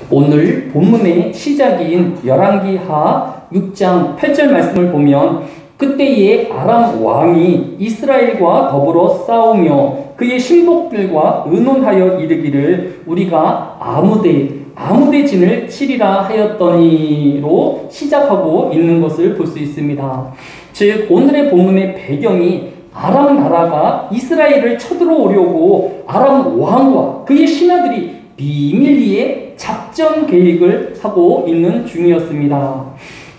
오늘 본문의 시작인 열왕기하 6장 8절 말씀을 보면 그때에 아람 왕이 이스라엘과 더불어 싸우며 그의 신복들과 의논하여 이르기를 우리가 아무데 진을 치리라 하였더니로 시작하고 있는 것을 볼 수 있습니다. 즉 오늘의 본문의 배경이 아람 나라가 이스라엘을 쳐들어오려고 아람 왕과 그의 신하들이 비밀리에 작전 계획을 하고 있는 중이었습니다.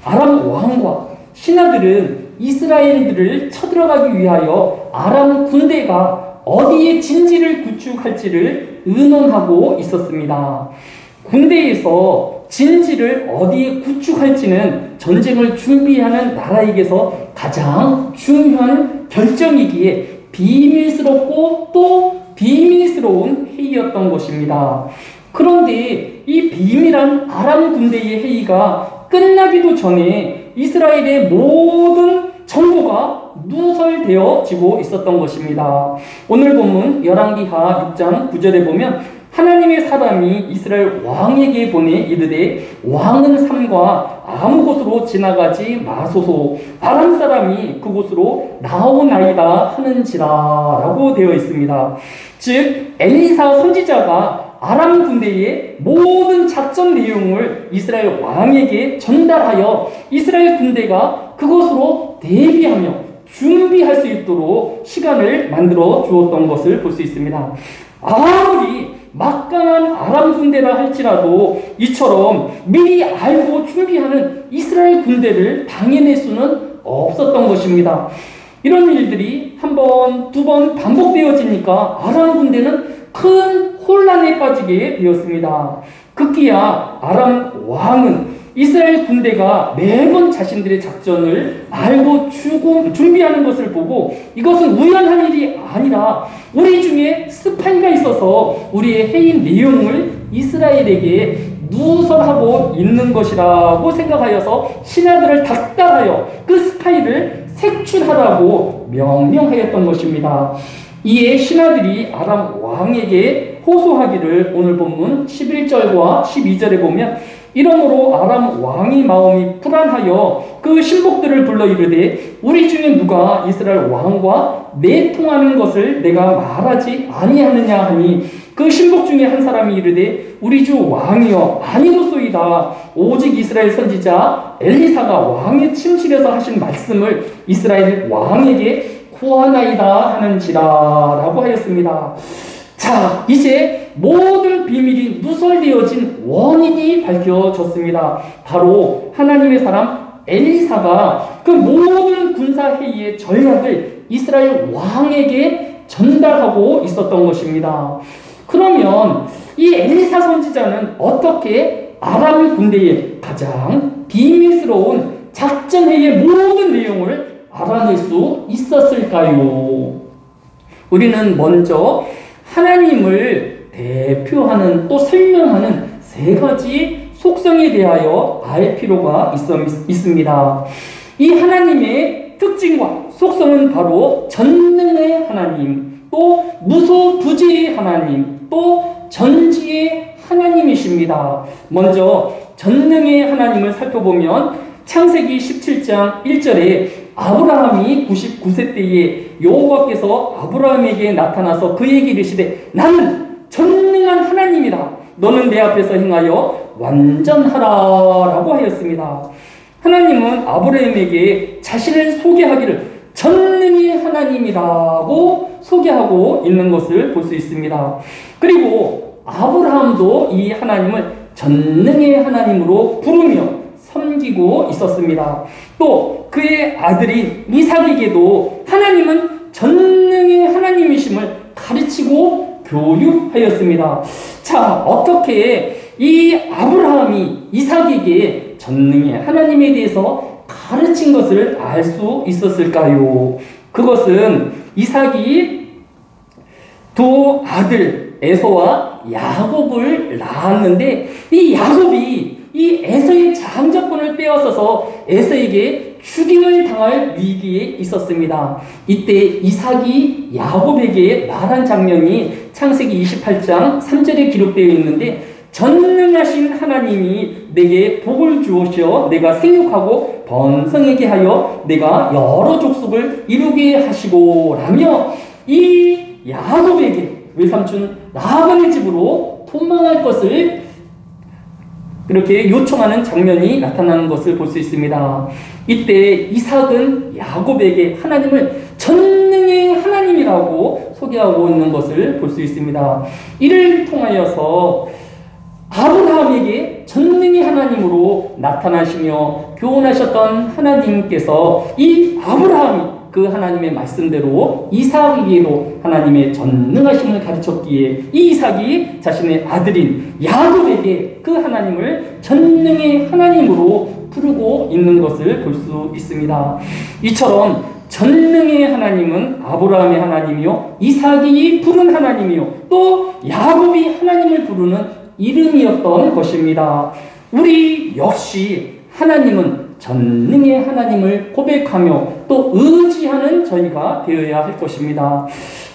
아람 왕과 신하들은 이스라엘들을 쳐들어가기 위하여 아람 군대가 어디에 진지를 구축할지를 의논하고 있었습니다. 군대에서 진지를 어디에 구축할지는 전쟁을 준비하는 나라에게서 가장 중요한 결정이기에 비밀스럽고 또 비밀스러운 회의였던 것입니다. 그런데 이 비밀한 아람 군대의 회의가 끝나기도 전에 이스라엘의 모든 정보가 누설되어지고 있었던 것입니다. 오늘 본문 열왕기하 6장 9절에 보면 하나님의 사람이 이스라엘 왕에게 보내 이르되 왕은 삼가 아무 곳으로 지나가지 마소서 아람 사람이 그곳으로 나오나이다 하는지라 라고 되어 있습니다. 즉 엘리사 선지자가 아람 군대의 모든 작전 내용을 이스라엘 왕에게 전달하여 이스라엘 군대가 그것으로 대비하며 준비할 수 있도록 시간을 만들어 주었던 것을 볼 수 있습니다. 아무리 막강한 아람 군대라 할지라도 이처럼 미리 알고 준비하는 이스라엘 군대를 당해낼 수는 없었던 것입니다. 이런 일들이 한 번, 두 번 반복되어지니까 아람 군대는 큰 혼란에 빠지게 되었습니다. 급기야 아람 왕은 이스라엘 군대가 매번 자신들의 작전을 알고 준비하는 것을 보고 이것은 우연한 일이 아니라 우리 중에 스파이가 있어서 우리의 회의 내용을 이스라엘에게 누설하고 있는 것이라고 생각하여서 신하들을 닥달하여 그 스파이를 색출하라고 명령하였던 것입니다. 이에 신하들이 아람 왕에게 호소하기를 오늘 본문 11절과 12절에 보면 이러므로 아람 왕의 마음이 불안하여 그 신복들을 불러 이르되 우리 중에 누가 이스라엘 왕과 내통하는 것을 내가 말하지 아니하느냐 하니 그 신복 중에 한 사람이 이르되 우리 주 왕이여 아니로소이다 오직 이스라엘 선지자 엘리사가 왕의 침실에서 하신 말씀을 이스라엘 왕에게 구하나이다 하는지라 라고 하였습니다. 자, 이제 모든 비밀이 누설되어진 원인이 밝혀졌습니다. 바로 하나님의 사람 엘리사가 그 모든 군사회의의 전략을 이스라엘 왕에게 전달하고 있었던 것입니다. 그러면 이 엘리사 선지자는 어떻게 아람 군대의 가장 비밀스러운 작전회의의 모든 내용을 알아낼 수 있었을까요? 우리는 먼저 하나님을 대표하는 또 설명하는 세 가지 속성에 대하여 알 필요가 있습니다. 이 하나님의 특징과 속성은 바로 전능의 하나님, 또 무소부재의 하나님, 또 전지의 하나님이십니다. 먼저 전능의 하나님을 살펴보면 창세기 17장 1절에 아브라함이 99세 때에 여호와께서 아브라함에게 나타나서 그에게 이르시되 나는 전능한 하나님이다. 너는 내 앞에서 행하여 완전하라 라고 하였습니다. 하나님은 아브라함에게 자신을 소개하기를 전능의 하나님이라고 소개하고 있는 것을 볼 수 있습니다. 그리고 아브라함도 이 하나님을 전능의 하나님으로 부르며 섬기고 있었습니다. 또 그의 아들인 이삭에게도 하나님은 전능의 하나님이심을 가르치고 교육하였습니다. 자, 어떻게 이 아브라함이 이삭에게 전능의 하나님에 대해서 가르친 것을 알 수 있었을까요? 그것은 이삭이 두 아들 에서와 야곱을 낳았는데 이 야곱이 이 에서의 장자권을 빼앗아서 에서에게 죽임을 당할 위기에 있었습니다. 이때 이삭이 야곱에게 말한 장면이 창세기 28장 3절에 기록되어 있는데 전능하신 하나님이 내게 복을 주시어 내가 생육하고 번성하게 하여 내가 여러 족속을 이루게 하시고 라며 이 야곱에게 외삼촌 라반의 집으로 도망할 것을 이렇게 요청하는 장면이 나타나는 것을 볼 수 있습니다. 이때 이삭은 야곱에게 하나님을 전능의 하나님이라고 소개하고 있는 것을 볼 수 있습니다. 이를 통하여서 아브라함에게 전능의 하나님으로 나타나시며 교훈하셨던 하나님께서 이 아브라함이 그 하나님의 말씀대로 이삭에게로 하나님의 전능하심을 가르쳤기에 이 이삭이 자신의 아들인 야곱에게 그 하나님을 전능의 하나님으로 부르고 있는 것을 볼 수 있습니다. 이처럼 전능의 하나님은 아브라함의 하나님이요 이삭이 부른 하나님이요 또 야곱이 하나님을 부르는 이름이었던 것입니다. 우리 역시 하나님은 전능의 하나님을 고백하며 또 의지하는 저희가 되어야 할 것입니다.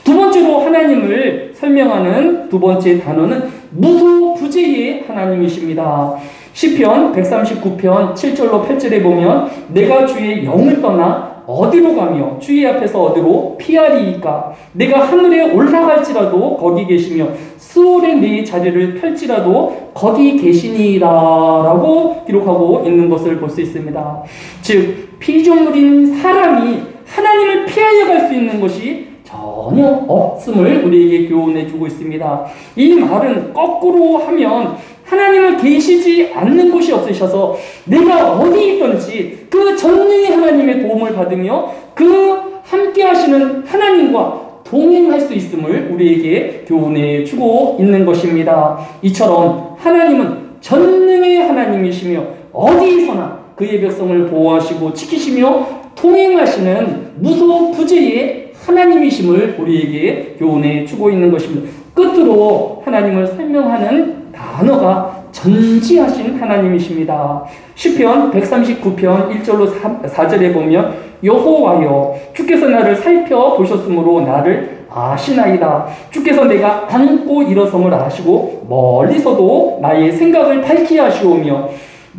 두 번째로 하나님을 설명하는 두 번째 단어는 무소부재의 하나님이십니다. 시편 139편 7절로 8절에 보면 내가 주의 영을 떠나 어디로 가며 주의 앞에서 어디로 피하리이까? 내가 하늘에 올라갈지라도 거기 계시며 스올에 내 자리를 펼지라도 거기 계시니라 라고 기록하고 있는 것을 볼 수 있습니다. 즉 피조물인 사람이 하나님을 피하여 갈 수 있는 것이 전혀 없음을 우리에게 교훈해 주고 있습니다. 이 말은 거꾸로 하면 하나님은 계시지 않는 곳이 없으셔서 내가 어디 있든지 그 전능의 하나님의 도움을 받으며 그 함께 하시는 하나님과 동행할 수 있음을 우리에게 교훈해 주고 있는 것입니다. 이처럼 하나님은 전능의 하나님이시며 어디서나 그의 백성을 보호하시고 지키시며 동행하시는 무소부재의 하나님이심을 우리에게 교훈해 주고 있는 것입니다. 끝으로 하나님을 설명하는 단어가 전지하신 하나님이십니다. 시편 139편 1절로 4절에 보면 여호와여 주께서 나를 살펴보셨으므로 나를 아시나이다. 주께서 내가 앉고 일어섬을 아시고 멀리서도 나의 생각을 밝히 하시오며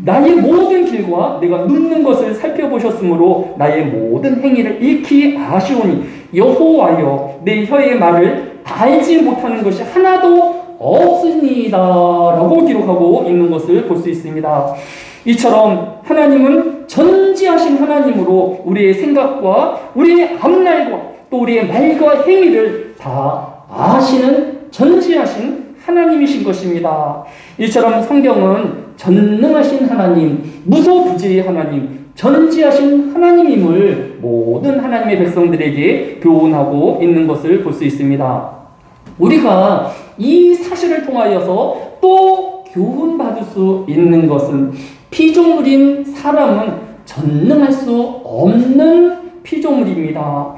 나의 모든 길과 내가 눕는 것을 살펴보셨으므로 나의 모든 행위를 익히 아시오니 여호와여 내 혀의 말을 알지 못하는 것이 하나도 없으니이다 라고 기록하고 있는 것을 볼 수 있습니다. 이처럼 하나님은 전지하신 하나님으로 우리의 생각과 우리의 앞날과 또 우리의 말과 행위를 다 아시는 전지하신 하나님이신 것입니다. 이처럼 성경은 전능하신 하나님, 무소부재의 하나님, 전지하신 하나님임을 모든 하나님의 백성들에게 교훈하고 있는 것을 볼 수 있습니다. 우리가 이 사실을 통하여서 또 교훈받을 수 있는 것은 피조물인 사람은 전능할 수 없는 피조물입니다.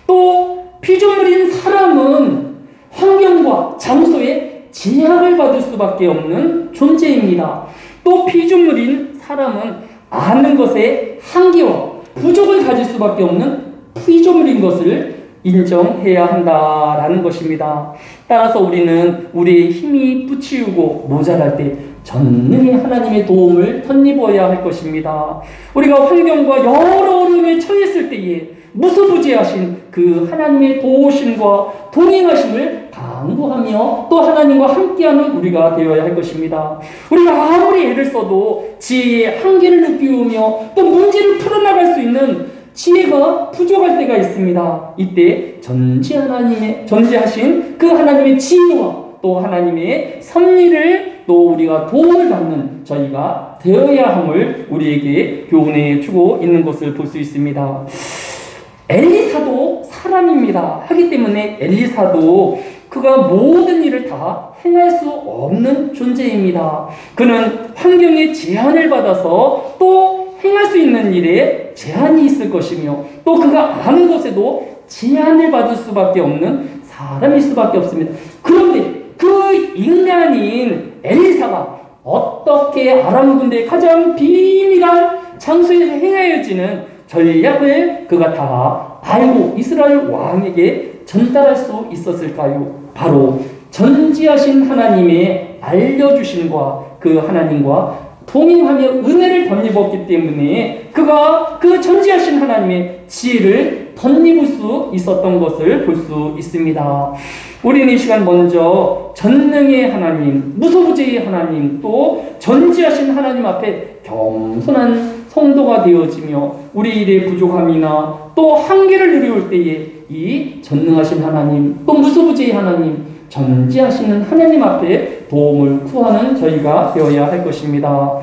또 피조물인 사람은 환경과 장소에 제약을 받을 수밖에 없는 존재입니다. 또 피조물인 사람은 아는 것에 한계와 부족을 가질 수밖에 없는 피조물인 것을 인정해야 한다라는 것입니다. 따라서 우리는 우리의 힘이 부치우고 모자랄 때 전능의 하나님의 도움을 덧입어야 할 것입니다. 우리가 환경과 여러 어려움에 처했을 때에 무소부재하신 그 하나님의 도우심과 동행하심을 강구하며 또 하나님과 함께하는 우리가 되어야 할 것입니다. 우리가 아무리 애를 써도 지혜의 한계를 느끼며 또 문제를 풀어나갈 수 있는 지혜가 부족할 때가 있습니다. 이때 전지하신 그 하나님의 지혜와 또 하나님의 섭리를 또 우리가 도움을 받는 저희가 되어야 함을 우리에게 교훈해 주고 있는 것을 볼 수 있습니다. 엘리사도 사람입니다. 하기 때문에 엘리사도 그가 모든 일을 다 행할 수 없는 존재입니다. 그는 환경의 제한을 받아서 또 행할 수 있는 일에 제한이 있을 것이며 또 그가 아는 것에도 제한을 받을 수밖에 없는 사람일 수밖에 없습니다. 그런데 그 인간인 엘리사가 어떻게 아람 군대의 가장 비밀한 장소에서 행하여지는 전략을 그가 다 알고 이스라엘 왕에게 전달할 수 있었을까요? 바로 전지하신 하나님의 알려주심과 그 하나님과 동행하며 은혜를 덧입었기 때문에 그가 그 전지하신 하나님의 지혜를 덧입을 수 있었던 것을 볼 수 있습니다. 우리는 이 시간 먼저 전능의 하나님, 무소부재의 하나님, 또 전지하신 하나님 앞에 겸손한 성도가 되어지며 우리 일의 부족함이나 또 한계를 누려올 때에 이 전능하신 하나님, 또 무소부재의 하나님, 전지하시는 하나님 앞에 도움을 구하는 저희가 되어야 할 것입니다.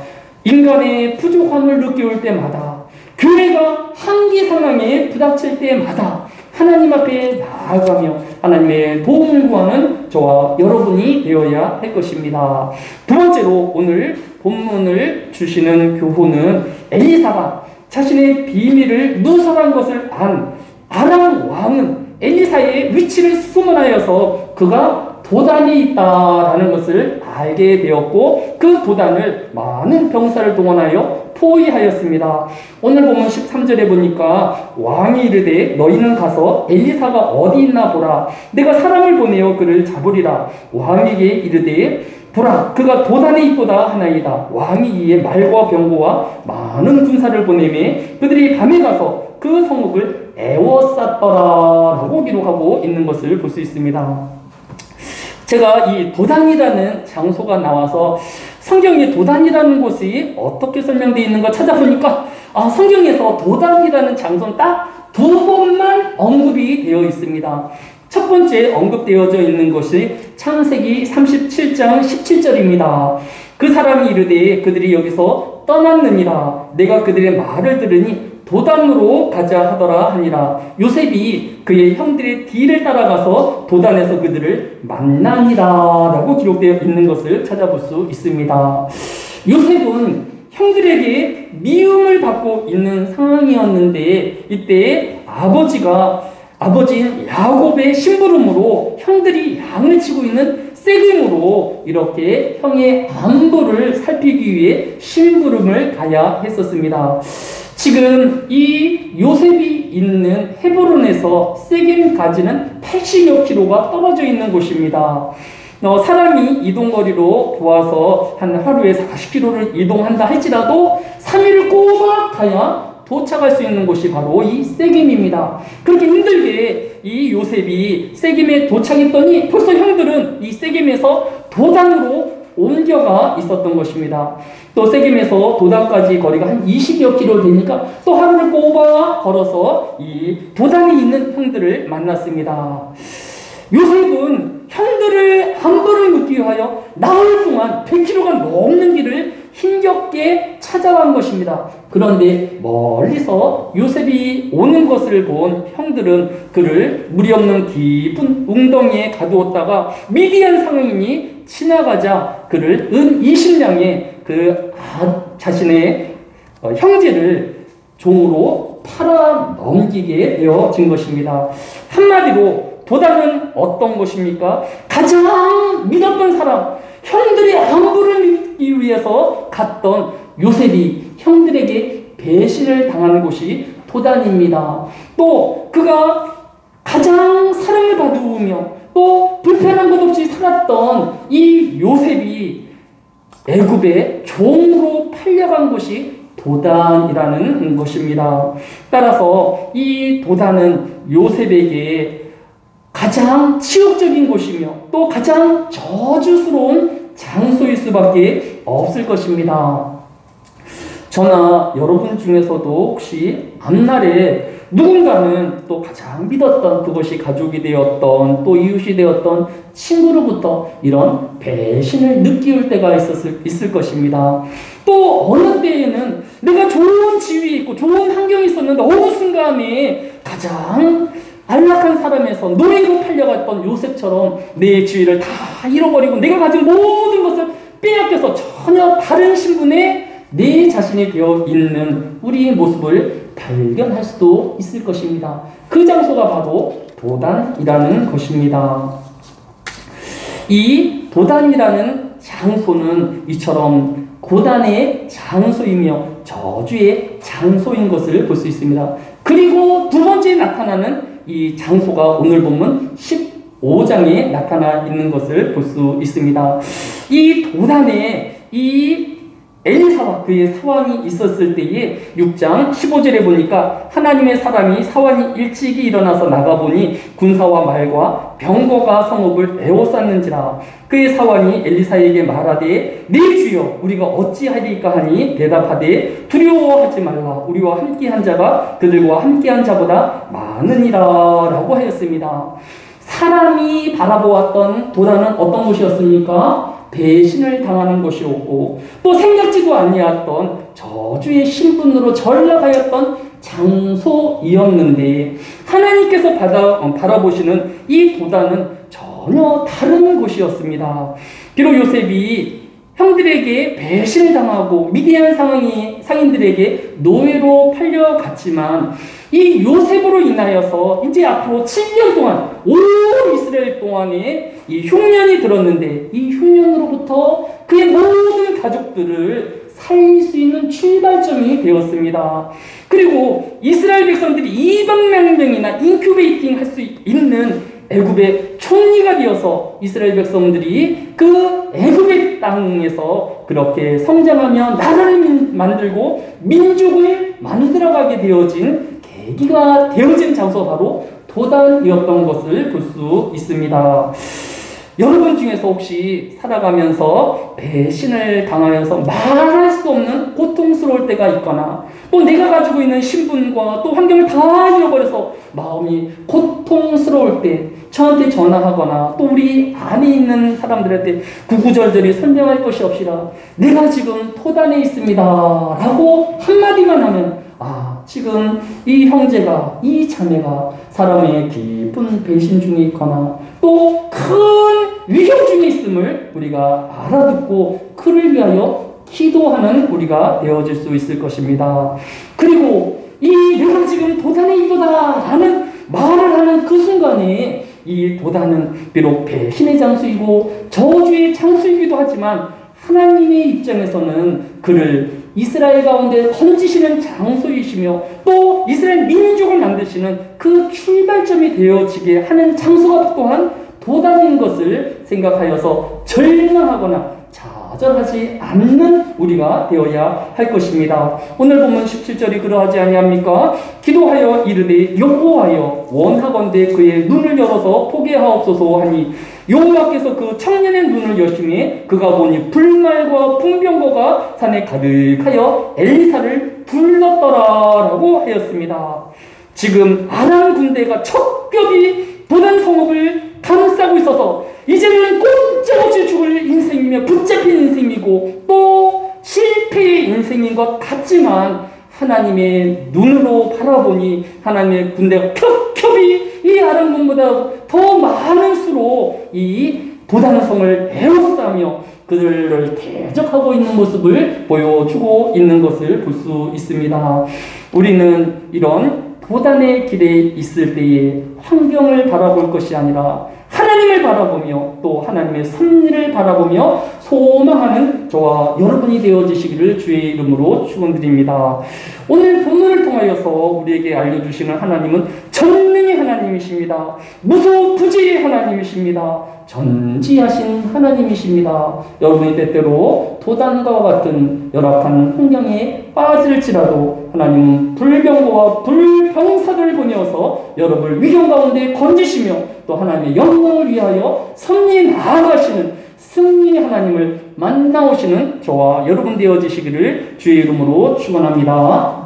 인간의 부족함을 느껴올 때마다, 교회가 한계 상황에 부닥칠 때마다 하나님 앞에 나아가며 하나님의 도움을 구하는 저와 여러분이 되어야 할 것입니다. 두 번째로 오늘 본문을 주시는 교훈은 엘리사가 자신의 비밀을 누설한 것을 안 아람 왕은 엘리사의 위치를 수문하여서 그가 도단에 있다라는 것을 알게 되었고 그 도단을 많은 병사를 동원하여 포위하였습니다. 오늘 보면 13절에 보니까 왕이 이르되 너희는 가서 엘리사가 어디 있나 보라. 내가 사람을 보내어 그를 잡으리라. 왕에게 이르되 보라 그가 도단에 있도다 하나이다. 왕이 이에 말과 병거와 많은 군사를 보내매 그들이 밤에 가서 그 성읍을 에워쌌더라 라고 기록하고 있는 것을 볼 수 있습니다. 제가 이 도단이라는 장소가 나와서 성경에 도단이라는 곳이 어떻게 설명되어 있는가 찾아보니까 성경에서 도단이라는 장소는 딱 두 번만 언급이 되어 있습니다. 첫 번째 언급되어져 있는 것이 창세기 37장 17절입니다. 그 사람이 이르되 그들이 여기서 떠났느니라. 내가 그들의 말을 들으니 도단으로 가자 하더라 하니라. 요셉이 그의 형들의 뒤를 따라가서 도단에서 그들을 만나니라 라고 기록되어 있는 것을 찾아볼 수 있습니다. 요셉은 형들에게 미움을 받고 있는 상황이었는데 이때 아버지인 야곱의 심부름으로 형들이 양을 치고 있는 세겜으로 이렇게 형의 안부를 살피기 위해 심부름을 가야 했었습니다. 지금 이 요셉이 있는 헤브론에서 세겜까지는 80여 킬로가 떨어져 있는 곳입니다. 사람이 이동거리로 보아서 한 하루에 40km를 이동한다 할지라도 3일을 꼬박 가야 도착할 수 있는 곳이 바로 이 세겜입니다. 그렇게 힘들게 이 요셉이 세겜에 도착했더니 벌써 형들은 이 세겜에서 도단으로 옮겨가 있었던 것입니다. 또 세겜에서 도단까지 거리가 한 20여 킬로 되니까 또 하루를 꼬박 걸어서 이 도단에 있는 형들을 만났습니다. 요셉은 형들의 안부를 묻기 위하여 나흘 동안 100km가 넘는 길을 힘겹게 찾아간 것입니다. 그런데 멀리서 요셉이 오는 것을 본 형들은 그를 물이 없는 깊은 웅덩이에 가두었다가 미디안 상인이 지나가자 그를 은 20냥에 자신의 형제를 종으로 팔아 넘기게 되어진 것입니다. 한마디로 도단은 어떤 것입니까? 가장 믿었던 사람, 형들의 안부를 믿기 위해서 갔던 요셉이 형들에게 배신을 당하는 곳이 도단입니다. 또 그가 가장 사랑을 받으며 또 불편한 것 없이 살았던 이 요셉이 애굽의 종으로 팔려간 곳이 도단이라는 것입니다. 따라서 이 도단은 요셉에게 가장 치욕적인 곳이며 또 가장 저주스러운 장소일 수밖에 없을 것입니다. 저나 여러분 중에서도 혹시 앞날에 누군가는 또 가장 믿었던 그것이 가족이 되었던 또 이웃이 되었던 친구로부터 이런 배신을 느낄 때가 있을 것입니다. 또 어느 때에는 내가 좋은 지위에 있고 좋은 환경에 있었는데 어느 순간에 가장 안락한 사람에서 노예로 팔려갔던 요셉처럼 내 지위를 다 잃어버리고 내가 가진 모든 것을 빼앗겨서 전혀 다른 신분의 내 자신이 되어 있는 우리의 모습을 발견할 수도 있을 것입니다. 그 장소가 바로 도단이라는 것입니다. 이 도단이라는 장소는 이처럼 고단의 장소이며 저주의 장소인 것을 볼 수 있습니다. 그리고 두 번째 나타나는 이 장소가 오늘 보면 15장에 나타나 있는 것을 볼 수 있습니다. 이 도단에 이 엘리사와 그의 사환이 있었을 때에 6장 15절에 보니까 하나님의 사람이 사환이 일찍이 일어나서 나가보니 군사와 말과 병거가 성읍을 에워쌌는지라. 그의 사환이 엘리사에게 말하되 네 주여 우리가 어찌하리까 하니 대답하되 두려워하지 말라. 우리와 함께한 자가 그들과 함께한 자보다 많으니라 라고 하였습니다. 사람이 바라보았던 도단은 어떤 곳이었습니까? 배신을 당하는 것이었고 또 생각지도 아니했던 저주의 신분으로 전락하였던 장소이었는데 하나님께서 바라보시는 이 도단은 전혀 다른 곳이었습니다. 비록 요셉이 형들에게 배신을 당하고 미디안 상인들에게 노예로 팔려갔지만 이 요셉으로 인하여서 이제 앞으로 7년 동안 온 이스라엘 동안에 이 흉년이 들었는데 이 흉년으로부터 그의 모든 가족들을 살릴 수 있는 출발점이 되었습니다. 그리고 이스라엘 백성들이 200만 명이나 인큐베이팅 할 수 있는 애굽의 총리가 되어서 이스라엘 백성들이 그 애굽의 땅에서 그렇게 성장하며 나라를 만들고 민족을 만들어가게 되어진 계기가 되어진 장소가 바로 도단이었던 것을 볼 수 있습니다. 여러분 중에서 혹시 살아가면서 배신을 당하여서 말할 수 없는 고통스러울 때가 있거나 또 내가 가지고 있는 신분과 또 환경을 다 잃어버려서 마음이 고통스러울 때 저한테 전화하거나 또 우리 안에 있는 사람들한테 구구절절히 설명할 것이 없이라 내가 지금 토단에 있습니다 라고 한마디만 하면 지금 이 형제가 이 자매가 사람의 깊은 배신 중에 있거나 또 큰 위험 중에 있음을 우리가 알아듣고 그를 위하여 기도하는 우리가 되어질 수 있을 것입니다. 그리고 이 내가 지금 도단에 있도다 라는 말을 하는 그 순간에 이 도단은 비록 배신의 장소이고 저주의 장소이기도 하지만 하나님의 입장에서는 그를 이스라엘 가운데 건지시는 장소이시며 또 이스라엘 민족을 만드시는 그 출발점이 되어지게 하는 장소가 또한 도단인 것을 생각하여서 절망하거나 좌절하지 않는 우리가 되어야 할 것입니다. 오늘 본문 17절이 그러하지 아니합니까? 기도하여 이르되 여호와여 원하건대 그의 눈을 열어서 보게 하옵소서 하니 여호와께서 그 청년의 눈을 여심해 그가 보니 불말과 풍병거가 산에 가득하여 엘리사를 불렀더라라고 하였습니다. 지금 아람 군대가 척겹이 도단 성읍을 감싸고 있어서 이제는 꼼짝없이 죽을 인생이며 붙잡힌 인생이고 또 실패의 인생인 것 같지만 하나님의 눈으로 바라보니 하나님의 군대가 겹겹이 이 아람군보다 더 많은 수로 이 도단 성을 에워싸며 그들을 대적하고 있는 모습을 보여주고 있는 것을 볼 수 있습니다. 우리는 이런 도단의 길에 있을 때에 환경을 바라볼 것이 아니라 하나님을 바라보며 또 하나님의 섭리를 바라보며 소망하는 저와 여러분이 되어지시기를 주의 이름으로 축원드립니다. 오늘 본문을 통하여서 우리에게 알려주시는 하나님은 전능의 하나님이십니다. 무소부지의 하나님이십니다. 전지하신 하나님이십니다. 여러분이 때때로 도단과 같은 열악한 환경에 빠질지라도 하나님은 불병거와 불병사들을 보내어서 여러분을 위험 가운데 건지시며 또 하나님의 영광을 위하여 섭리에 나아가시는 승리의 하나님을 만나오시는 저와 여러분 되어지시기를 주의 이름으로 축원합니다.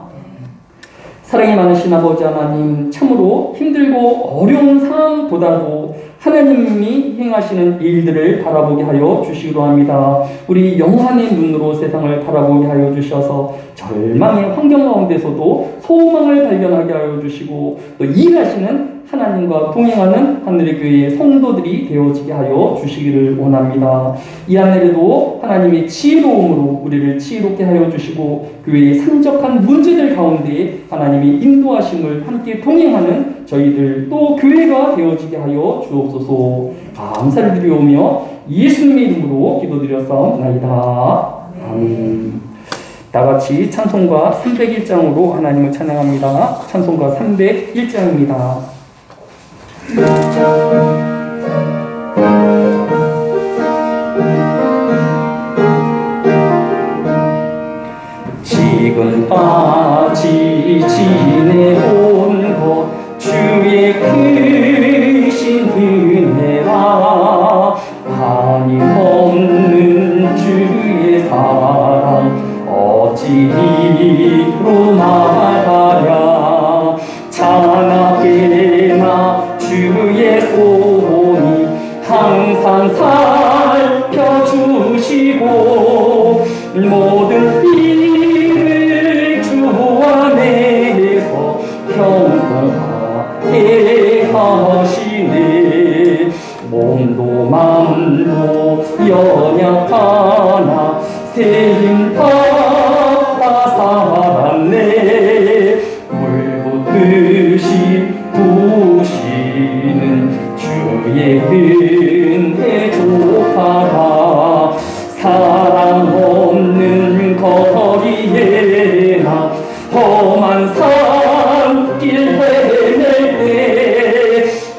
사랑이 많으신 아버지 하나님, 참으로 힘들고 어려운 상황보다도 하나님이 행하시는 일들을 바라보게 하여 주시기로 합니다. 우리 영안의 눈으로 세상을 바라보게 하여 주셔서 절망의 환경 가운데서도 소망을 발견하게 하여 주시고 또 일하시는 하나님과 동행하는 하늘의 교회의 성도들이 되어지게 하여 주시기를 원합니다. 이 안에도 하나님의 지혜로움으로 우리를 지혜롭게 하여 주시고 교회의 산적한 문제들 가운데 하나님의 인도하심을 함께 동행하는 저희들 또 교회가 되어지게 하여 주옵소서. 감사를 드리오며 예수님의 이름으로 기도드렸사옵나이다. 아멘. 다같이 찬송가 301장으로 하나님을 찬양합니다. 찬송가 301장입니다. 지금까지 지내온 것 주의 크신 은혜라 한임없는 주의 사랑 어찌로 말하랴 찬하게나 주의 손이 항상 살펴주시고 모든 일을 주 안에서 형통하게 하시네 몸도 맘도 연약하나 새 힘 받아 살았네 물붓듯이 부시는 주의 은혜 족하다 사랑 없는 거리에나 험한 산길 헤맬 때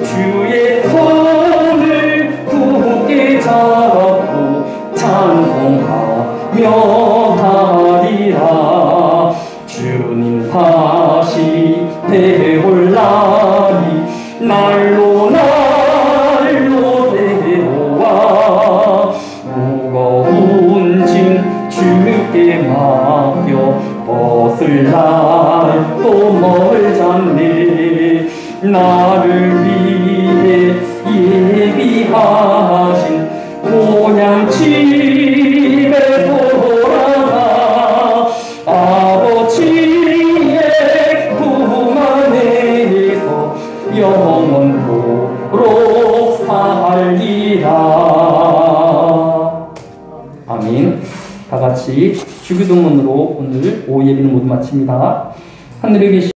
주의 손을 굳게 잡고 찬송하며 가리라 주님 다시 되올 날이 날로 새로와 무거운 짐 주께 맡겨 벗을 날도 멀잖네 나를 위해 예비하신 고향 집에 돌아가 아버지의 품 안에서 영원토록 살리라. 아멘. 다 같이 주기도문으로 오늘 오후 예배는 모두 마칩니다. 하늘에 계신